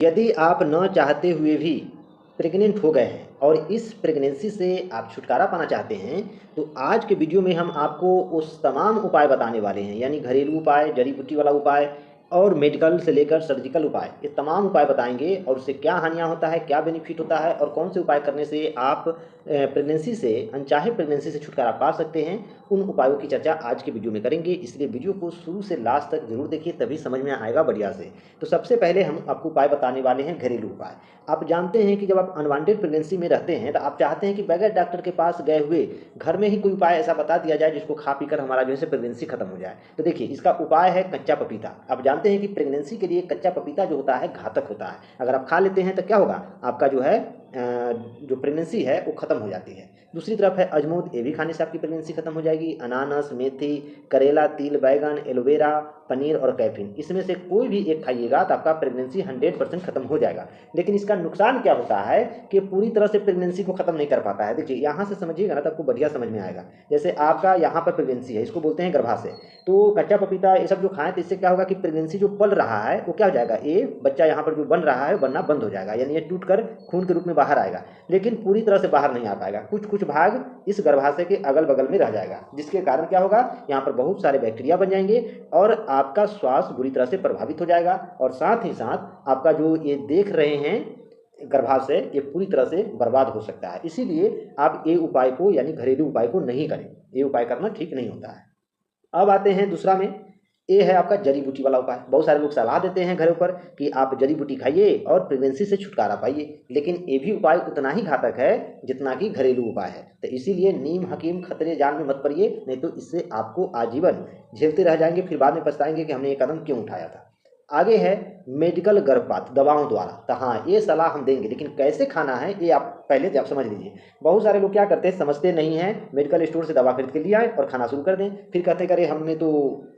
यदि आप न चाहते हुए भी प्रेग्नेंट हो गए हैं और इस प्रेगनेंसी से आप छुटकारा पाना चाहते हैं, तो आज के वीडियो में हम आपको उस तमाम उपाय बताने वाले हैं, यानी घरेलू उपाय, जड़ी बूटी वाला उपाय और मेडिकल से लेकर सर्जिकल उपाय, ये तमाम उपाय बताएंगे और उससे क्या हानियाँ होता है, क्या बेनिफिट होता है और कौन से उपाय करने से आप प्रेगनेंसी से, अनचाहे प्रेगनेंसी से छुटकारा पा सकते हैं। उन उपायों की चर्चा आज के वीडियो में करेंगे, इसलिए वीडियो को शुरू से लास्ट तक जरूर देखिए, तभी समझ में आएगा बढ़िया से। तो सबसे पहले हम आपको उपाय बताने वाले हैं घरेलू उपाय। आप जानते हैं कि जब आप अनवांटेड प्रेगनेंसी में रहते हैं तो आप चाहते हैं कि बगैर डॉक्टर के पास गए हुए घर में ही कोई उपाय ऐसा बता दिया जाए जिसको खा पीकर हमारा जो है प्रेगनेंसी खत्म हो जाए। तो देखिए, इसका उपाय है कच्चा पपीता। आप जानते हैं कि प्रेगनेंसी के लिए कच्चा पपीता जो होता है घातक होता है। अगर आप खा लेते हैं तो क्या होगा, आपका जो है जो प्रेगनेंसी है वो खत्म हो जाती है। दूसरी तरफ है अजमोद, ये भी खाने से आपकी प्रेगनेंसी खत्म हो जाएगी। अनानास, मेथी, करेला, तिल, बैगन, एलोवेरा, पनीर और कैफीन, इसमें से कोई भी एक खाइएगा तो आपका प्रेगनेंसी 100% खत्म हो जाएगा। लेकिन इसका नुकसान क्या होता है कि पूरी तरह से प्रेगनेंसी को खत्म नहीं कर पाता है। देखिए, यहाँ से समझिएगा ना तो आपको बढ़िया समझ में आएगा। जैसे आपका यहाँ पर प्रेगनेंसी है, इसको बोलते हैं गर्भाशय। तो कच्चा पपीता ये सब जो खाएं तो इससे क्या होगा कि प्रेगनेंसी जो पल रहा है वो क्या हो जाएगा, ये बच्चा यहाँ पर जो बन रहा है बनना बंद हो जाएगा, यानी ये टूट कर खून के रूप में बाहर आएगा। लेकिन पूरी तरह से बाहर नहीं आ पाएगा, कुछ कुछ भाग इस गर्भाशय के अगल बगल में रह जाएगा, जिसके कारण क्या होगा, यहाँ पर बहुत सारे बैक्टीरिया बन जाएंगे और आपका स्वास्थ्य बुरी तरह से प्रभावित हो जाएगा। और साथ ही साथ आपका जो ये देख रहे हैं गर्भाशय, ये पूरी तरह से बर्बाद हो सकता है। इसीलिए आप ये उपाय को, यानी घरेलू उपाय को नहीं करें, ये उपाय करना ठीक नहीं होता है। अब आते हैं दूसरा में, ये है आपका जड़ी बूटी वाला उपाय। बहुत सारे लोग सलाह देते हैं घरों पर कि आप जड़ी बूटी खाइए और प्रेगनेंसी से छुटकारा पाइए, लेकिन ये भी उपाय उतना ही घातक है जितना कि घरेलू उपाय है। तो इसीलिए नीम हकीम खतरे जाल में मत पड़िए, नहीं तो इससे आपको आजीवन झेलते रह जाएंगे, फिर बाद में पछताएंगे कि हमने ये कदम क्यों उठाया था। आगे है मेडिकल गर्भपात दवाओं द्वारा। तो हाँ, ये सलाह हम देंगे, लेकिन कैसे खाना है ये आप पहले आप समझ लीजिए। बहुत सारे लोग क्या करते हैं, समझते नहीं हैं, मेडिकल स्टोर से दवा खरीद के लिए आए और खाना शुरू कर दें, फिर कहते करें हमने तो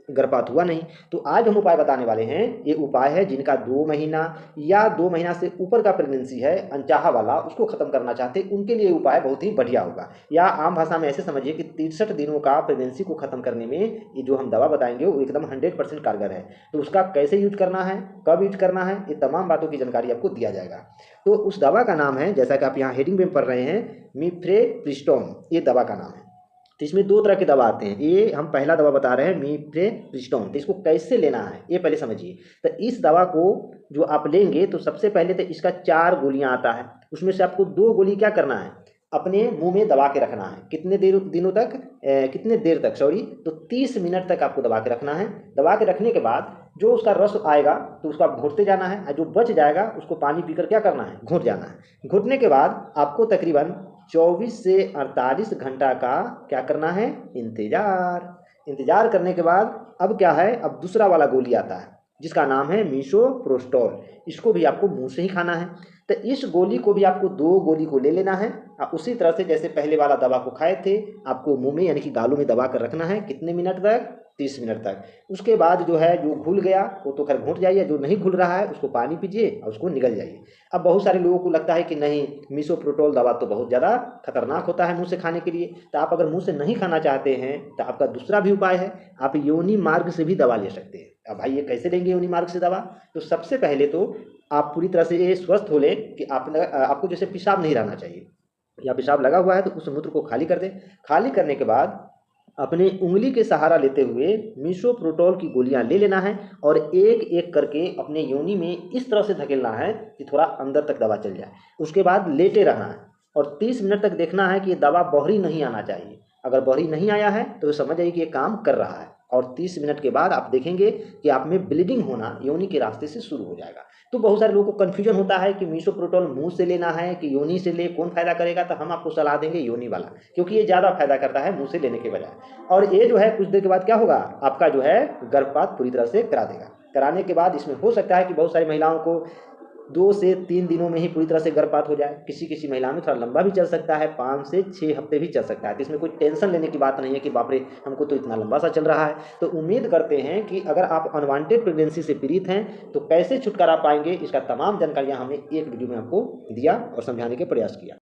गर्भपात हुआ नहीं। तो आज हम उपाय बताने वाले हैं, ये उपाय है जिनका 2 महीना या 2 महीना से ऊपर का प्रेगनेंसी है, अनचाहा वाला, उसको खत्म करना चाहते हैं, उनके लिए उपाय बहुत ही बढ़िया होगा। या आम भाषा में ऐसे समझिए कि 63 दिनों का प्रेगनेंसी को खत्म करने में ये जो हम दवा बताएंगे वो एकदम 100% कारगर है। तो उसका कैसे यूज करना है, कब यूज करना है, ये तमाम बातों की जानकारी आपको दिया जाएगा। तो उस दवा का नाम है, जैसा कि आप यहाँ हेडिंग में पढ़ रहे हैं, मीफ्रेप्रिस्टोन, ये दवा का नाम है। तो इसमें 2 तरह के दवा आते हैं। ये हम पहला दवा बता रहे हैं मीफ्रेप्रिस्टोन। तो इसको कैसे लेना है ये पहले समझिए। तो इस दवा को जो आप लेंगे तो सबसे पहले तो इसका 4 गोलियां आता है, उसमें से आपको 2 गोली क्या करना है, अपने मुंह में दबा के रखना है। कितने दिनों तक, कितने देर तक, सॉरी, तो 30 मिनट तक आपको दबा के रखना है। दबा के रखने के बाद जो उसका रस आएगा तो उसको आप घोटते जाना है, और जो बच जाएगा उसको पानी पीकर क्या करना है, घोट जाना है। घोटने के बाद आपको तकरीबन 24 से 48 घंटा का क्या करना है, इंतजार करने के बाद अब क्या है, अब दूसरा वाला गोली आता है जिसका नाम है मीसोप्रोस्टोल। इसको भी आपको मुंह से ही खाना है। तो इस गोली को भी आपको 2 गोली को ले लेना है, और उसी तरह से जैसे पहले वाला दवा को खाए थे, आपको मुंह में यानी कि गालों में दबा कर रखना है। कितने मिनट तक, 30 मिनट तक। उसके बाद जो है, जो घुल गया वो तो खैर घुट जाइए, जो नहीं घुल रहा है उसको पानी पीजिए और उसको निगल जाइए। अब बहुत सारे लोगों को लगता है कि नहीं, मीसोप्रोटोल दवा तो बहुत ज़्यादा खतरनाक होता है मुंह से खाने के लिए। तो आप अगर मुंह से नहीं खाना चाहते हैं तो आपका दूसरा भी उपाय है, आप योनि मार्ग से भी दवा ले सकते हैं। अब भाई, ये कैसे लेंगे योनि मार्ग से दवा? तो सबसे पहले तो आप पूरी तरह से ये स्वस्थ हो लें कि आपको जैसे पेशाब नहीं रहना चाहिए, या पेशाब लगा हुआ है तो उस मूत्र को खाली कर दें। खाली करने के बाद अपने उंगली के सहारा लेते हुए मीसोप्रोटोल की गोलियां ले लेना है, और एक एक करके अपने योनि में इस तरह से धकेलना है कि थोड़ा अंदर तक दवा चल जाए। उसके बाद लेटे रहना है और 30 मिनट तक देखना है कि ये दवा बहरी नहीं आना चाहिए। अगर बहरी नहीं आया है तो समझ जाइए कि ये काम कर रहा है, और 30 मिनट के बाद आप देखेंगे कि आप में ब्लीडिंग होना योनि के रास्ते से शुरू हो जाएगा। तो बहुत सारे लोगों को कन्फ्यूजन होता है कि मीसोप्रोटोल मुंह से लेना है कि योनि से ले, कौन फायदा करेगा? तो हम आपको सलाह देंगे योनि वाला, क्योंकि ये ज़्यादा फायदा करता है मुंह से लेने के बजाय। और ये जो है कुछ देर के बाद क्या होगा, आपका जो है गर्भपात पूरी तरह से करा देगा। कराने के बाद इसमें हो सकता है कि बहुत सारी महिलाओं को 2 से 3 दिनों में ही पूरी तरह से गर्भपात हो जाए। किसी किसी महिला में थोड़ा लंबा भी चल सकता है, 5 से 6 हफ्ते भी चल सकता है। तो इसमें कोई टेंशन लेने की बात नहीं है कि बाप रे, हमको तो इतना लंबा सा चल रहा है। तो उम्मीद करते हैं कि अगर आप अनवांटेड प्रेगनेंसी से पीड़ित हैं तो कैसे छुटकारा पाएंगे, इसका तमाम जानकारियाँ हमने एक वीडियो में आपको दिया और समझाने के प्रयास किया।